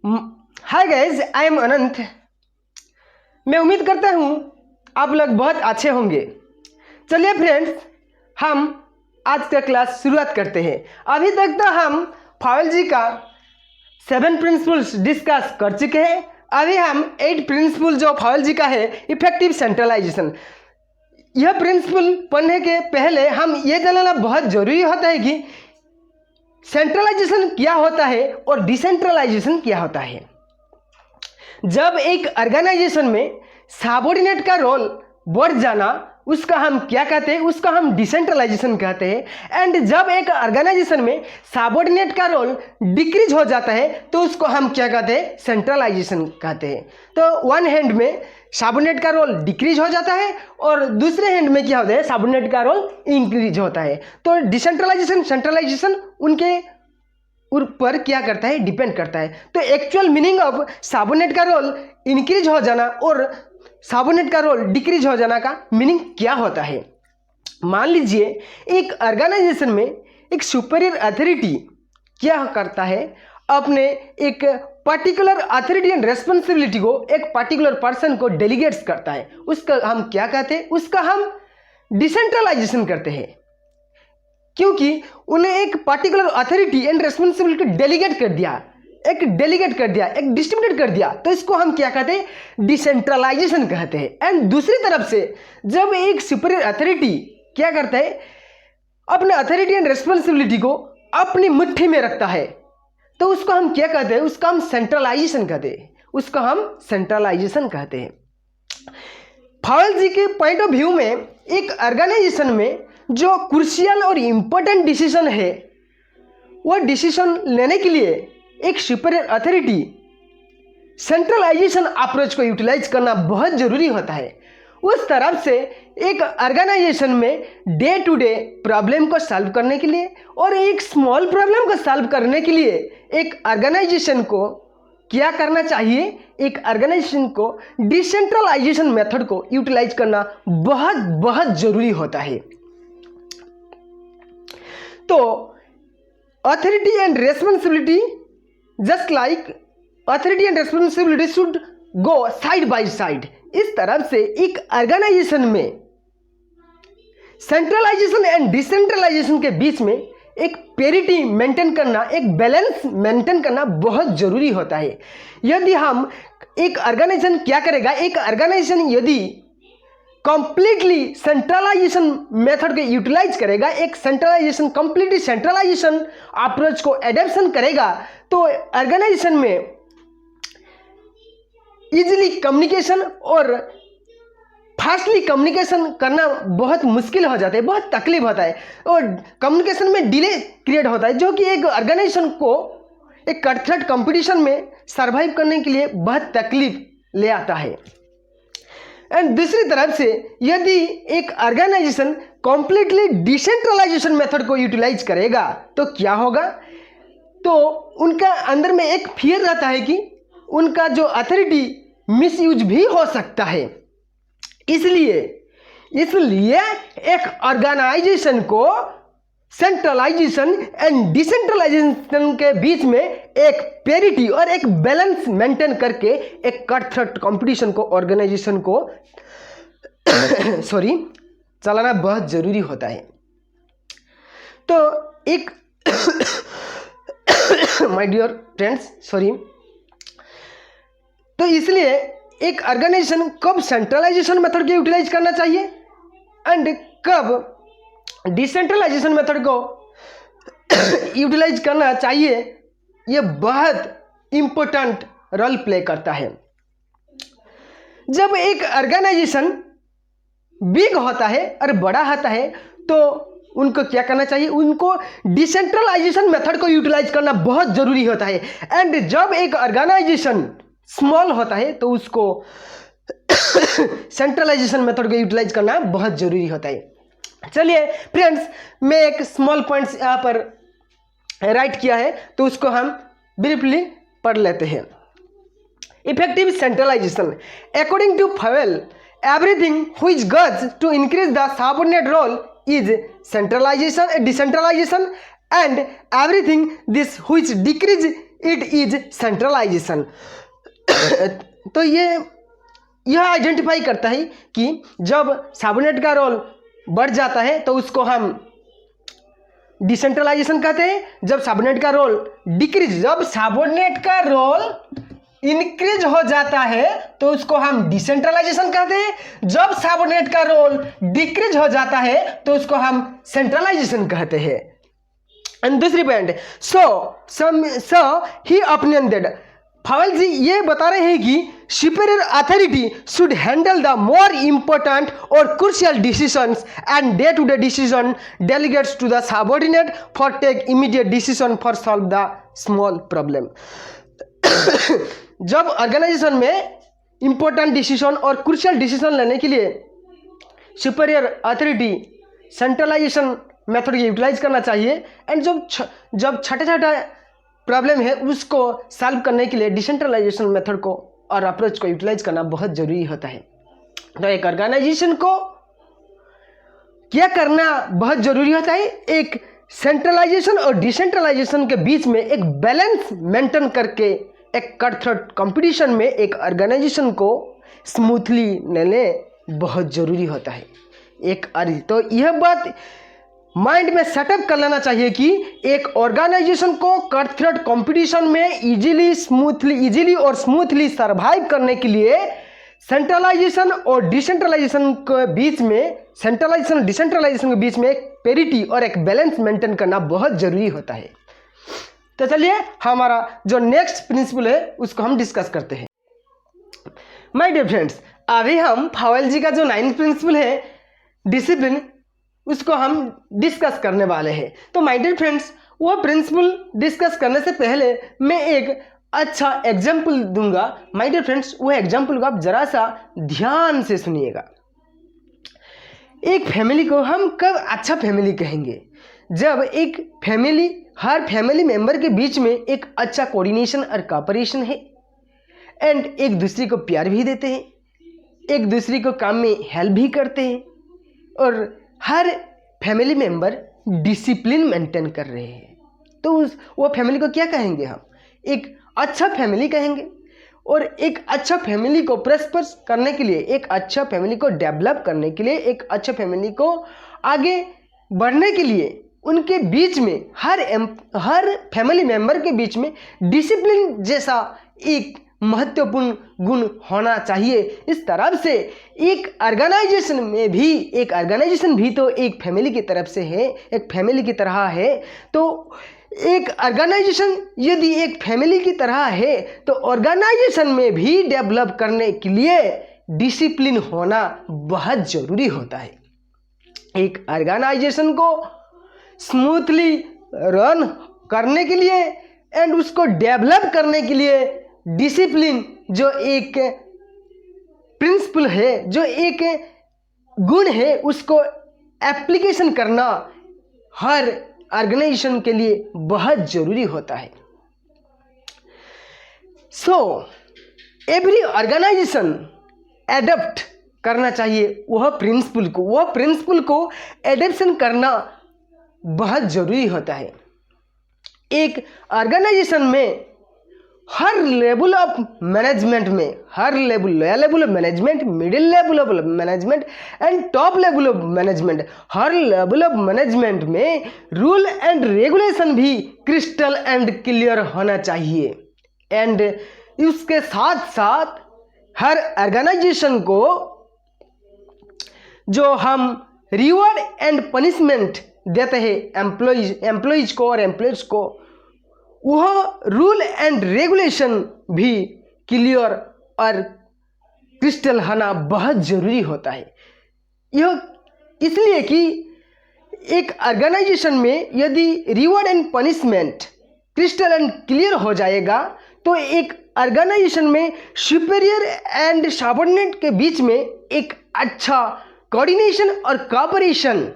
Hi guys, I am अनंत। मैं उम्मीद करता हूँ आप लोग बहुत अच्छे होंगे। चलिए फ्रेंड्स, हम आज का क्लास शुरुआत करते हैं। अभी तक तो हम फाउलजी का 7 प्रिंसिपल्स डिस्कस कर चुके हैं। अभी हम 8 प्रिंसिपल जो फाउलजी का है, इफेक्टिव सेंट्रलाइजेशन, यह प्रिंसिपल पढ़ने के पहले हम ये जानना बहुत ज़रूरी होता है कि सेंट्रलाइजेशन क्या होता है और डिसेंट्रलाइजेशन क्या होता है। जब एक ऑर्गेनाइजेशन में सबऑर्डिनेट का रोल बढ़ जाना, उसका हम क्या कहते हैं? उसका हम डिसेंट्रलाइजेशन कहते हैं। एंड जब एक ऑर्गेनाइजेशन में सबऑर्डिनेट का रोल डिक्रीज हो जाता है तो उसको हम क्या कहते हैं? सेंट्रलाइजेशन कहते हैं। तो वन हैंड में सबऑर्डिनेट का रोल डिक्रीज हो जाता है और दूसरे हैंड में क्या होता है? सबऑर्डिनेट का रोल इंक्रीज होता है। तो डिसेंट्रलाइजेशन सेंट्रलाइजेशन उनके ऊपर क्या करता है? डिपेंड करता है। तो एक्चुअल मीनिंग ऑफ सबऑर्डिनेट का रोल इंक्रीज हो जाना और सबऑर्डिनेट का रोल डिक्रीज हो जाना का मीनिंग क्या होता है? मान लीजिए एक ऑर्गेनाइजेशन में एक सुपीरियर अथॉरिटी क्या करता है? अपने एक पर्टिकुलर अथॉरिटी एंड रेस्पॉन्सिबिलिटी को एक पर्टिकुलर पर्सन को डेलीगेट्स करता है। उसका हम क्या कहते हैं? उसका हम डिसेंट्रलाइजेशन करते हैं, क्योंकि उन्हें एक particular authority and responsibility delegate कर दिया, एक डिस्ट्रीब्यूटेड कर दिया, तो इसको हम क्या कहते हैं? डिसेंट्रलाइजेशन कहते हैं। एंड दूसरी तरफ से जब एक सुपीरियर अथॉरिटी क्या करता है? अपने अथॉरिटी एंड रेस्पॉन्सिबिलिटी को अपनी मुट्ठी में रखता है, तो उसको हम क्या कहते हैं? उसका हम सेंट्रलाइजेशन कहते हैं। उसको हम सेंट्रलाइजेशन कहते हैं। फाउलजी के पॉइंट ऑफ व्यू में एक ऑर्गेनाइजेशन में जो क्रूशियल और इम्पोर्टेंट डिसीजन है, वो डिसीजन लेने के लिए एक सुपीरियर अथॉरिटी सेंट्रलाइजेशन अप्रोच को यूटिलाइज करना बहुत जरूरी होता है। उस तरफ से एक ऑर्गेनाइजेशन में डे टू डे प्रॉब्लम को सॉल्व करने के लिए और एक स्मॉल प्रॉब्लम को सॉल्व करने के लिए एक ऑर्गेनाइजेशन को क्या करना चाहिए? एक ऑर्गेनाइजेशन को डिसेंट्रलाइजेशन मेथड को यूटिलाइज करना बहुत बहुत जरूरी होता है। तो authority and responsibility, just like authority and responsibility should go side by side। इस तरफ से एक ऑर्गेनाइजेशन में सेंट्रलाइजेशन एंड डिसेंट्रलाइजेशन के बीच में एक पेरिटी मेंटेन करना, एक बैलेंस मेंटेन करना बहुत जरूरी होता है। यदि हम एक ऑर्गेनाइजेशन क्या करेगा? एक ऑर्गेनाइजेशन यदि कंप्लीटली सेंट्रलाइजेशन मेथड को यूटिलाइज करेगा, एक कंप्लीटली सेंट्रलाइजेशन अप्रोच को एडॉप्शन करेगा, तो ऑर्गेनाइजेशन में इजीली कम्युनिकेशन और फास्टली कम्युनिकेशन करना बहुत मुश्किल हो जाता है, बहुत तकलीफ होता है और कम्युनिकेशन में डिले क्रिएट होता है, जो कि एक ऑर्गेनाइजेशन को एक कटथ्रट कंपटीशन में सर्वाइव करने के लिए बहुत तकलीफ ले आता है। एंड दूसरी तरफ से यदि एक ऑर्गेनाइजेशन कंप्लीटली डिसेंट्रलाइजेशन मेथड को यूटिलाइज करेगा तो क्या होगा? तो उनका अंदर में एक फियर रहता है कि उनका जो अथॉरिटी मिसयूज भी हो सकता है। इसलिए एक ऑर्गेनाइजेशन को सेंट्रलाइजेशन एंड डिसेंट्रलाइजेशन के बीच में एक पेरिटी और एक बैलेंस मेंटेन करके एक कटथ्रट कंपटीशन को ऑर्गेनाइजेशन को चलाना बहुत जरूरी होता है। तो एक माय डियर फ्रेंड्स, तो इसलिए एक ऑर्गेनाइजेशन कब सेंट्रलाइजेशन मेथड को यूटिलाइज करना चाहिए एंड कब डिसेंट्रलाइजेशन मेथड को यूटिलाइज करना चाहिए, ये बहुत इंपॉर्टेंट रोल प्ले करता है। जब एक ऑर्गेनाइजेशन बिग होता है और बड़ा होता है तो उनको क्या करना चाहिए? उनको डिसेंट्रलाइजेशन मेथड को यूटिलाइज करना बहुत जरूरी होता है। एंड जब एक ऑर्गेनाइजेशन स्मॉल होता है तो उसको सेंट्रलाइजेशन मेथड को यूटिलाइज करना बहुत जरूरी होता है। चलिए फ्रेंड्स, मैं एक स्मॉल पॉइंट्स यहाँ पर राइट किया है तो उसको हम ब्रीफली पढ़ लेते हैं। Effective centralization, according to Fayol, everything which goes to increase the subordinate role is decentralization, and everything this which decrease it is centralization. तो यह आइडेंटिफाई करता है कि जब सबऑर्डिनेट का रोल बढ़ जाता है तो उसको हम डिसेंट्रलाइजेशन कहते हैं। जब सबऑर्डिनेट का रोल जब सबऑर्डिनेट का रोल इंक्रीज हो जाता है तो उसको हम डिसेंट्रलाइजेशन कहते हैं। जब सबऑर्डिनेट का रोल डिक्रीज हो जाता है तो उसको हम सेंट्रलाइजेशन कहते हैं। एंड दूसरी पॉइंट, सो ही ओपिनियन फावल जी ये बता रहे हैं कि superior authority should handle the more important और crucial decisions and day to day decision delegates to the subordinate for take immediate decision for solve the small problem. जब ऑर्गेनाइजेशन में important decision और crucial decision लेने के लिए superior authority centralization method utilize करना चाहिए। And जब छोटा प्रॉब्लम है उसको सॉल्व करने के लिए डिसेंट्रलाइजेशन मेथड को और अप्रोच को यूटिलाइज करना बहुत जरूरी होता है। तो एक ऑर्गेनाइजेशन को क्या करना बहुत जरूरी होता है, एक सेंट्रलाइजेशन और डिसेंट्रलाइजेशन के बीच में एक बैलेंस मेंटेन करके एक कट-थ्रोट कंपटीशन में एक ऑर्गेनाइजेशन को स्मूथली लेने बहुत जरूरी होता है। तो यह बात माइंड में सेटअप कर लेना चाहिए कि एक ऑर्गेनाइजेशन को कट-थ्रोट कंपटीशन में इजीली और स्मूथली सरवाइव करने के लिए सेंट्रलाइजेशन और डिसेंट्रलाइजेशन के बीच में एक पेरिटी और एक बैलेंस मेंटेन करना बहुत जरूरी होता है। तो चलिए हमारा जो नेक्स्ट प्रिंसिपल है उसको हम डिस्कस करते हैं। माय डियर फ्रेंड्स, अभी हम फावेल जी का जो 9th प्रिंसिपल है डिसिप्लिन, उसको हम डिस्कस करने वाले हैं। तो माय डियर फ्रेंड्स, वो प्रिंसिपल डिस्कस करने से पहले मैं एक अच्छा एग्जाम्पल दूंगा। माय डियर फ्रेंड्स, वो एग्जाम्पल को आप जरा सा ध्यान से सुनिएगा। एक फैमिली को हम कब अच्छा फैमिली कहेंगे? जब एक फैमिली, हर फैमिली मेंबर के बीच में एक अच्छा कोऑर्डिनेशन और कोऑपरेशन है एंड एक दूसरे को प्यार भी देते हैं, एक दूसरे को काम में हेल्प भी करते हैं और हर फैमिली मेंबर डिसिप्लिन मेंटेन कर रहे हैं। तो वो फैमिली को क्या कहेंगे? हम एक अच्छा फैमिली कहेंगे। और एक अच्छा फैमिली को प्रॉस्पर करने के लिए, एक अच्छा फैमिली को डेवलप करने के लिए, एक अच्छा फैमिली को आगे बढ़ने के लिए उनके बीच में हर फैमिली मेंबर के बीच में डिसिप्लिन जैसा एक महत्वपूर्ण गुण होना चाहिए। इस तरफ से एक ऑर्गेनाइजेशन भी तो एक फैमिली की तरफ से है, एक फैमिली की तरह है। तो एक ऑर्गेनाइजेशन यदि एक फैमिली की तरह है तो ऑर्गेनाइजेशन में भी डेवलप करने के लिए डिसिप्लिन होना बहुत जरूरी होता है। एक ऑर्गेनाइजेशन को स्मूथली रन करने के लिए एंड उसको डेवलप करने के लिए डिसिप्लिन जो एक प्रिंसिपल है, जो एक गुण है, उसको एप्लीकेशन करना हर ऑर्गेनाइजेशन के लिए बहुत जरूरी होता है। सो एवरी ऑर्गेनाइजेशन एडप्ट करना चाहिए वह प्रिंसिपल को एडेप्शन करना बहुत जरूरी होता है। एक ऑर्गेनाइजेशन में हर लेवल ऑफ मैनेजमेंट में, हर level, lower level of management, middle level of management and top level of management, हर लेवल ऑफ मैनेजमेंट में रूल एंड रेगुलेशन भी क्रिस्टल एंड क्लियर होना चाहिए। एंड इसके साथ साथ हर ऑर्गेनाइजेशन को जो हम रिवॉर्ड एंड पनिशमेंट देते हैं एम्प्लॉइज को, वह रूल एंड रेगुलेशन भी क्लियर और क्रिस्टल होना बहुत जरूरी होता है। यह इसलिए कि एक ऑर्गेनाइजेशन में यदि reward and punishment crystal and clear हो जाएगा तो एक ऑर्गेनाइजेशन में सुपीरियर एंड सबऑर्डिनेट के बीच में एक अच्छा कोऑर्डिनेशन और कोऑपरेशन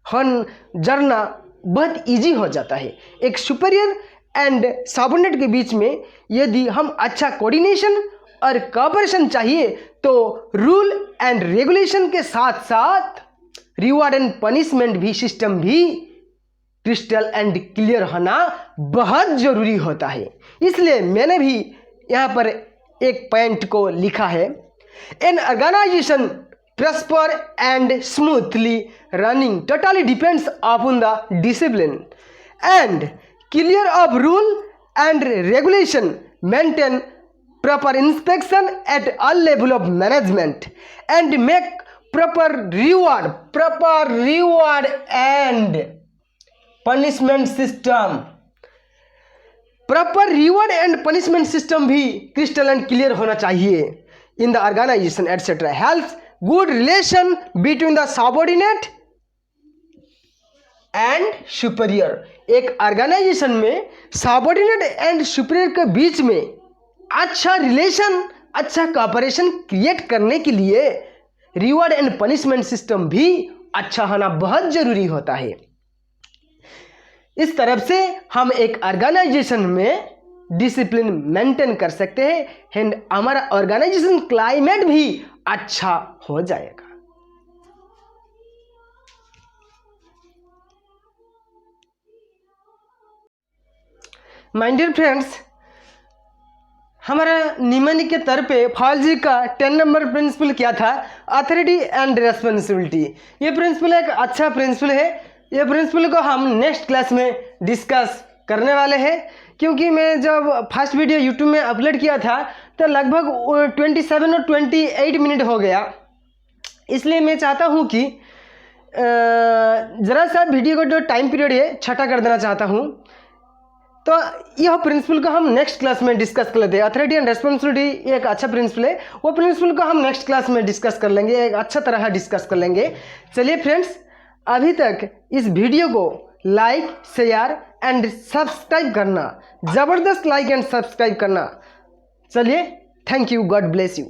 जरना बहुत इजी हो जाता है। एक सुपीरियर एंड सबऑर्डिनेट के बीच में यदि हम अच्छा कोऑर्डिनेशन और कोऑपरेशन चाहिए तो रूल एंड रेगुलेशन के साथ साथ रिवॉर्ड एंड पनिशमेंट भी सिस्टम भी क्रिस्टल एंड क्लियर होना बहुत ज़रूरी होता है। इसलिए मैंने भी यहाँ पर एक पॉइंट को लिखा है, an organisation prosper and smoothly running totally depends upon the discipline and clear of rule and regulation, maintain proper inspection at all level of management and make proper reward and punishment system। Proper reward and punishment system भी crystal and clear होना चाहिए in the organisation etcetera. Helps good relation between the subordinate and superior. एक organisation में subordinate and superior के बीच में अच्छा relation, अच्छा कोऑपरेशन क्रिएट करने के लिए रिवॉर्ड एंड पनिशमेंट सिस्टम भी अच्छा होना बहुत ज़रूरी होता है। इस तरफ से हम एक ऑर्गेनाइजेशन में डिसिप्लिन मेंटेन कर सकते हैं एंड हमारा ऑर्गेनाइजेशन क्लाइमेट भी अच्छा हो जाएगा। माय डियर फ्रेंड्स, हमारा निम्नलिखित के तरफ पे फॉलजी का 10 नंबर प्रिंसिपल क्या था? Authority and responsibility. ये प्रिंसिपल एक अच्छा प्रिंसिपल है। ये प्रिंसिपल को हम नेक्स्ट क्लास में डिस्कस करने वाले हैं, क्योंकि मैं जब फर्स्ट वीडियो यूट्यूब में अपलोड किया था तो लगभग 27 और 28 मिनट हो गया। इसलिए मैं चाहता हूँ कि ज़रा सा वीडियो का जो टाइम पीरियड है छोटा कर देना चाहता हूँ। तो यह प्रिंसिपल को हम नेक्स्ट क्लास में डिस्कस कर लेते हैं। अथॉरिटी एंड रेस्पॉन्सिबिलिटी एक अच्छा प्रिंसिपल है, वो प्रिंसिपल को हम नेक्स्ट क्लास में डिस्कस कर लेंगे, एक अच्छा तरह डिस्कस कर लेंगे। चलिए फ्रेंड्स, अभी तक इस वीडियो को लाइक, शेयर एंड सब्सक्राइब करना, ज़बरदस्त लाइक एंड सब्सक्राइब करना। चलिए, thank you, God bless you.